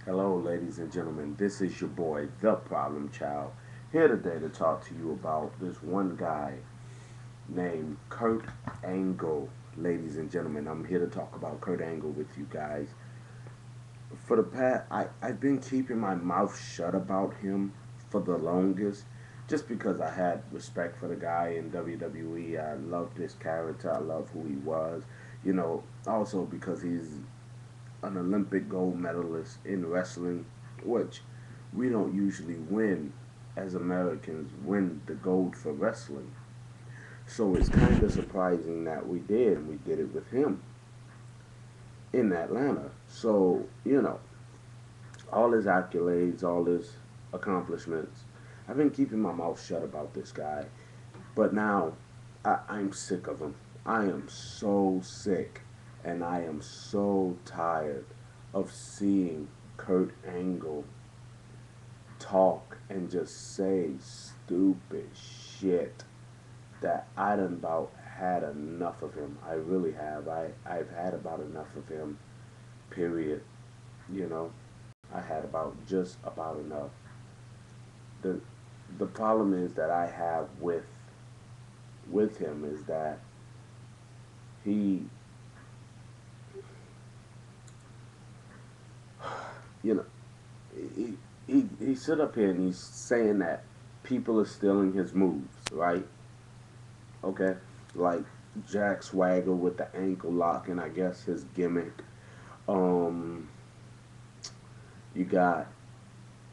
Hello, ladies and gentlemen. This is your boy, The Problem Child, here today to talk to you about this one guy named Kurt Angle. Ladies and gentlemen, I'm here to talk about Kurt Angle with you guys. For the past, I've been keeping my mouth shut about him for the longest, just because I had respect for the guy in WWE. I loved his character. I love who he was. Also because he's an Olympic gold medalist in wrestling, which we don't usually win as Americans, win the gold for wrestling. So it's kind of surprising that we did, and we did it with him in Atlanta. So, all his accolades, all his accomplishments, I've been keeping my mouth shut about this guy. But now I'm sick of him. I am so sick, and I am so tired of seeing Kurt Angle talk and just say stupid shit that I done about had enough of him. I really have. I've had about enough of him, period. You know, I had about just about enough. The the problem is that I have with him is that he you know he sit up here and he's saying that people are stealing his moves, right? Okay, like Jack Swagger with the ankle lock, and I guess his gimmick. Um, you got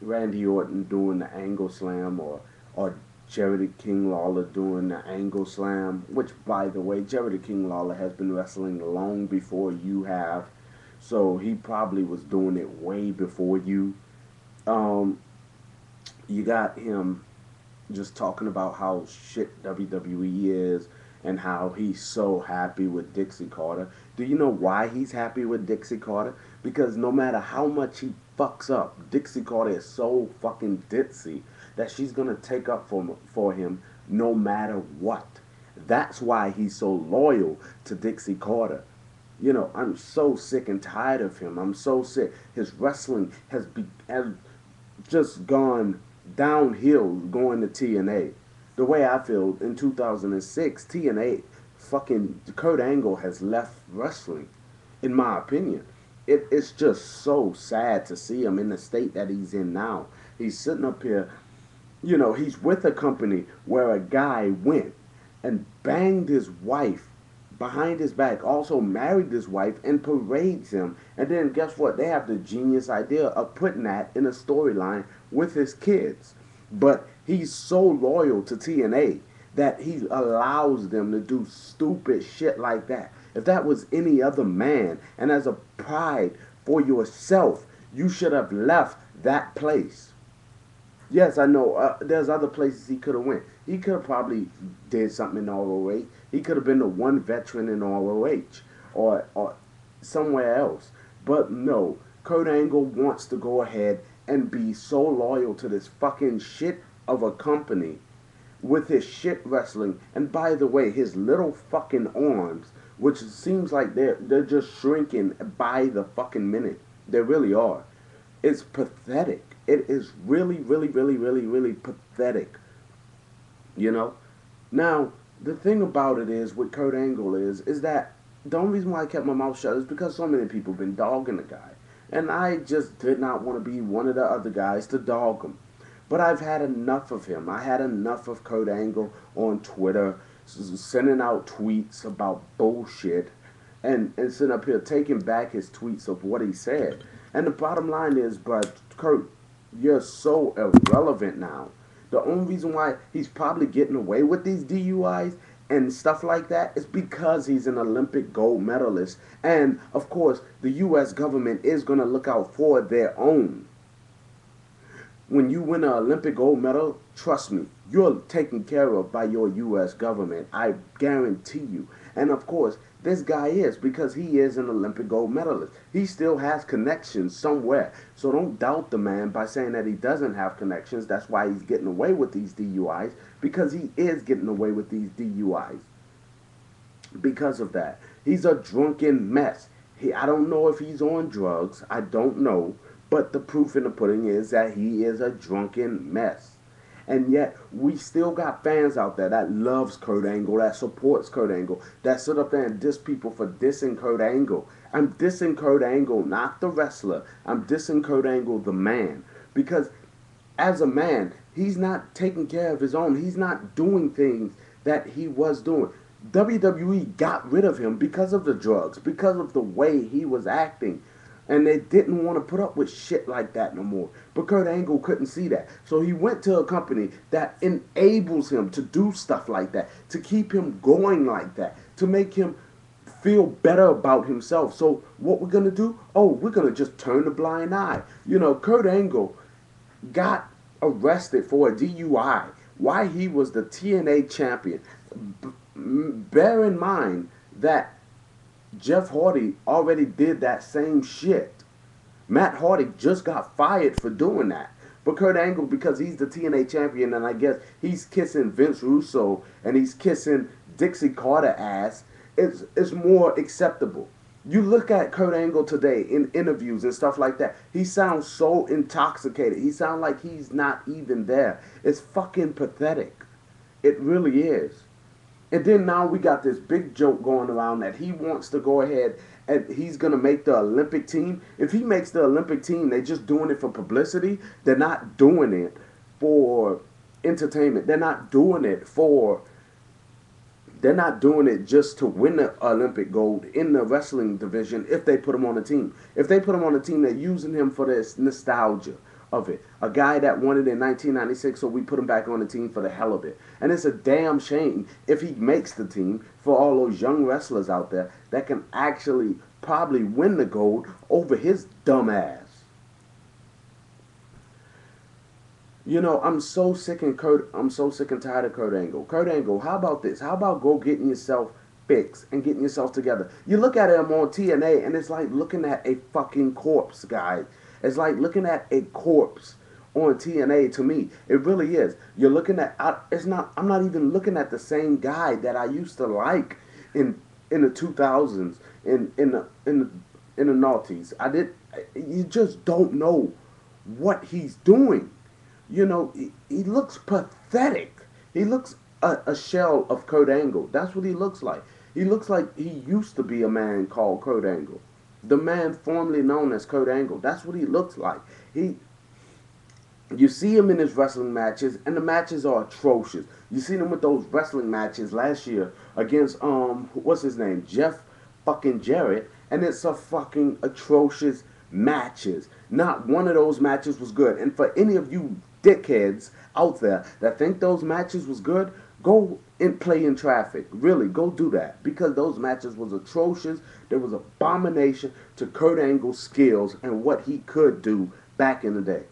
Randy Orton doing the angle slam, or Jerry the King Lawler doing the angle slam. Which, by the way, Jerry the King Lawler has been wrestling long before you have, so he probably was doing it way before you. Um, you got him just talking about how shit WWE is and how he's so happy with Dixie Carter. Do you know why he's happy with Dixie Carter? Because no matter how much he fucks up, Dixie Carter is so fucking ditzy that she's gonna take up for him no matter what. That's why he's so loyal to Dixie Carter. I'm so sick and tired of him. I'm so sick. His wrestling has just gone downhill going to TNA. The way I feel in 2006, TNA fucking Kurt Angle has left wrestling, in my opinion. It's just so sad to see him in the state that he's in now. He's sitting up here, he's with a company where a guy went and banged his wife behind his back, also married his wife and parades him. And then guess what? They have the genius idea of putting that in a storyline with his kids. But he's so loyal to TNA that he allows them to do stupid shit like that. If that was any other man, and as a pride for yourself, you should have left that place. Yes, I know. There's other places he could have went. He could have probably did something in ROH. He could have been the one veteran in ROH or somewhere else. But no, Kurt Angle wants to go ahead and be so loyal to this fucking shit of a company with his shit wrestling. And by the way, his little fucking arms, which seems like they're just shrinking by the fucking minute. They really are. It's pathetic. It is really, really, really, really, really pathetic. You know. Now, the thing about it is, with Kurt Angle is that the only reason why I kept my mouth shut is because so many people been dogging the guy, and I just did not want to be one of the other guys to dog him. But I've had enough of him. I had enough of Kurt Angle on Twitter, sending out tweets about bullshit, and sitting up here taking back his tweets of what he said. And the bottom line is, but Kurt, you're so irrelevant now. The only reason why he's probably getting away with these DUIs and stuff like that is because he's an Olympic gold medalist. And of course, the U.S. government is going to look out for their own. When you win an Olympic gold medal, trust me, you're taken care of by your U.S. government. I guarantee you. And of course, this guy is because he is an Olympic gold medalist. He still has connections somewhere. So don't doubt the man by saying that he doesn't have connections. That's why he's getting away with these DUIs, because he is getting away with these DUIs. Because of that, he's a drunken mess. I don't know if he's on drugs. I don't know. But the proof in the pudding is that he is a drunken mess. And yet, we still got fans out there that loves Kurt Angle, that supports Kurt Angle, that sit up there and diss people for dissing Kurt Angle. I'm dissing Kurt Angle, not the wrestler. I'm dissing Kurt Angle, the man. Because as a man, he's not taking care of his own. He's not doing things that he was doing. WWE got rid of him because of the drugs, because of the way he was acting. And they didn't want to put up with shit like that no more. But Kurt Angle couldn't see that. So he went to a company that enables him to do stuff like that, to keep him going like that, to make him feel better about himself. So what we're going to do? Oh, we're going to just turn a blind eye. You know, Kurt Angle got arrested for a DUI while he was the TNA champion. Bear in mind that Jeff Hardy already did that same shit. Matt Hardy just got fired for doing that. But Kurt Angle, because he's the TNA champion, and I guess he's kissing Vince Russo and he's kissing Dixie Carter ass, it's more acceptable. You look at Kurt Angle today in interviews and stuff like that, he sounds so intoxicated. He sounds like he's not even there. It's fucking pathetic. It really is. And then now we got this big joke going around that he wants to go ahead and he's going to make the Olympic team. If he makes the Olympic team, they're just doing it for publicity. They're not doing it for entertainment. They're not doing it just to win the Olympic gold in the wrestling division if they put him on a team. If they put him on a team, they're using him for this nostalgia of it. A guy that won it in 1996, so we put him back on the team for the hell of it. And it's a damn shame if he makes the team for all those young wrestlers out there that can actually probably win the gold over his dumb ass. You know, I'm so sick and tired of Kurt Angle. Kurt Angle, how about this? How about go getting yourself fixed and getting yourself together? You look at him on TNA and it's like looking at a fucking corpse, guys. It's like looking at a corpse on TNA to me. It really is. You're looking at I'm not even looking at the same guy that I used to like in the 2000s in the noughties. You just don't know what he's doing. You know, he looks pathetic. He looks a shell of Kurt Angle. That's what he looks like. He looks like he used to be a man called Kurt Angle. The man formerly known as Kurt Angle. That's what he looks like. You see him in his wrestling matches, and the matches are atrocious. You seen him with those wrestling matches last year against what's his name, Jeff fucking Jarrett, and it's a fucking atrocious matches. Not one of those matches was good. And for any of you dickheads out there that think those matches was good, go and play in traffic. Really, go do that. Because those matches was atrocious. There was abomination to Kurt Angle's skills and what he could do back in the day.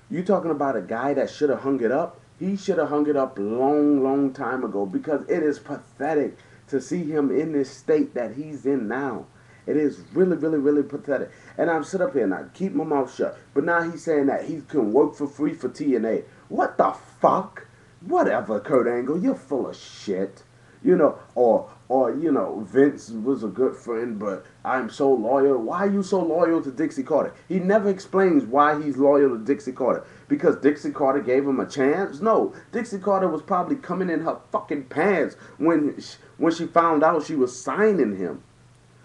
You talking about a guy that should have hung it up? He should have hung it up long time ago, because it is pathetic to see him in this state that he's in now. It is really pathetic. And I'm sit up here and I keep my mouth shut. But now he's saying that he can work for free for TNA. What the fuck? Whatever, Kurt Angle, you're full of shit. You know, or you know, Vince was a good friend, but I'm so loyal. Why are you so loyal to Dixie Carter? He never explains why he's loyal to Dixie Carter. Because Dixie Carter gave him a chance? No, Dixie Carter was probably coming in her fucking pants when she found out she was signing him.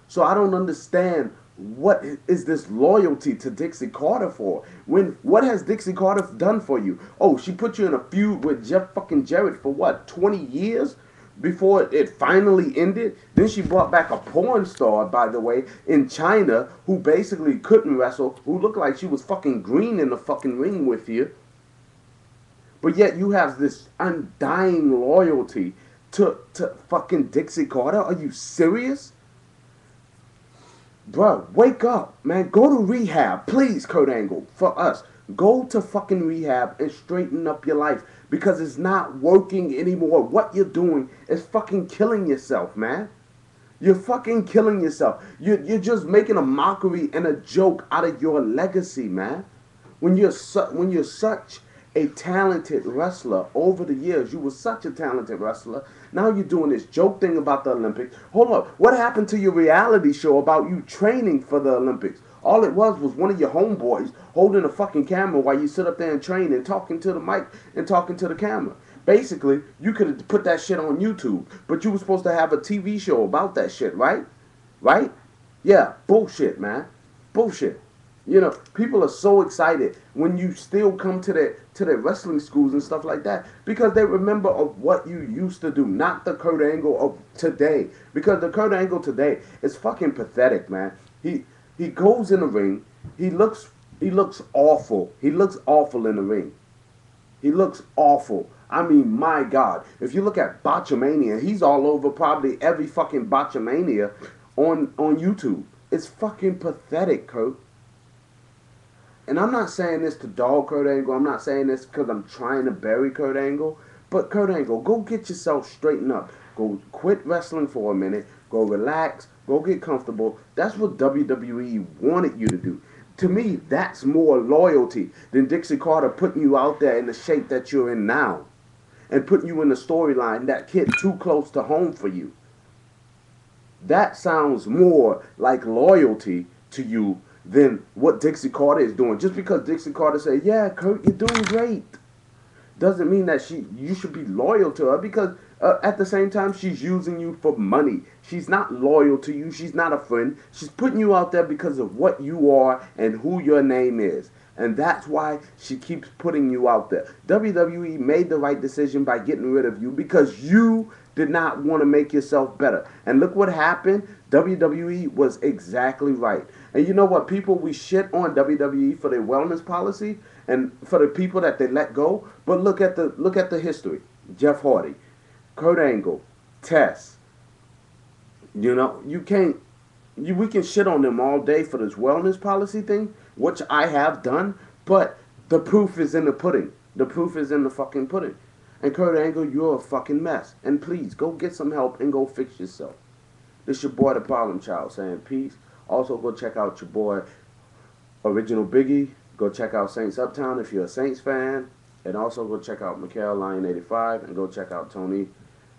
So I don't understand, what is this loyalty to Dixie Carter for? What has Dixie Carter done for you? Oh, she put you in a feud with Jeff fucking Jarrett for what, 20 years? Before it finally ended? Then she brought back a porn star, by the way, in China, who basically couldn't wrestle, who looked like she was fucking green in the fucking ring with you. But yet you have this undying loyalty to fucking Dixie Carter? Are you serious? Bro, wake up, man. Go to rehab. Please, Kurt Angle, for us. Go to fucking rehab and straighten up your life, because it's not working anymore. What you're doing is fucking killing yourself, man. You're fucking killing yourself. You're just making a mockery and a joke out of your legacy, man. When you're such a talented wrestler over the years, you were such a talented wrestler Now you're doing this joke thing about the Olympics. Hold up. What happened to your reality show about you training for the Olympics? All it was one of your homeboys holding a fucking camera while you sit up there and train and talking to the mic and talking to the camera. Basically, you could have put that shit on YouTube, but you were supposed to have a TV show about that shit, right? Right? Yeah, bullshit, man. Bullshit. You know, people are so excited when you still come to their wrestling schools and stuff like that because they remember of what you used to do, not the Kurt Angle of today. Because the Kurt Angle today is fucking pathetic, man. He goes in the ring, he looks awful. He looks awful in the ring. He looks awful. I mean, my God. If you look at Botchamania, he's all over probably every fucking Botchamania on YouTube. It's fucking pathetic, Kurt. And I'm not saying this to dog Kurt Angle. I'm not saying this because I'm trying to bury Kurt Angle. But Kurt Angle, go get yourself straightened up. Go quit wrestling for a minute. Go relax. Go get comfortable. That's what WWE wanted you to do. To me, that's more loyalty than Dixie Carter putting you out there in the shape that you're in now. And putting you in the storyline that hit too close to home for you. That sounds more like loyalty to you than what Dixie Carter is doing. Just because Dixie Carter say, "Yeah, Kurt, you're doing great," doesn't mean that you should be loyal to her because at the same time she's using you for money. She's not loyal to you. She's not a friend. She's putting you out there because of what you are and who your name is. And that's why she keeps putting you out there. WWE made the right decision by getting rid of you because you did not want to make yourself better. And look what happened. WWE was exactly right. And you know what? People, we shit on WWE for their wellness policy and for the people that they let go. But look at the history. Jeff Hardy, Kurt Angle, Tess. You know, we can shit on them all day for this wellness policy thing, which I have done, but the proof is in the pudding. The proof is in the fucking pudding. And Kurt Angle, you're a fucking mess. And please, go get some help and go fix yourself. This your boy, the Problem Child, saying peace. Also, go check out your boy, Original Biggie. Go check out Saints Uptown if you're a Saints fan. And also go check out Mikael Lion 85 and go check out Tony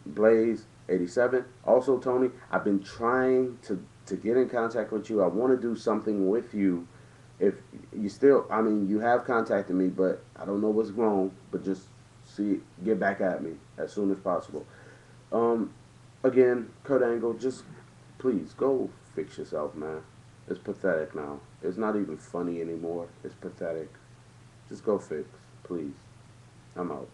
Blaze 87. Also, Tony, I've been trying to get in contact with you. I want to do something with you. If you still, I mean, you have contacted me, but I don't know what's wrong. But just get back at me as soon as possible. Again, Kurt Angle, just please go fix yourself, man. It's pathetic now. It's not even funny anymore. It's pathetic. Just go fix, please. I'm out.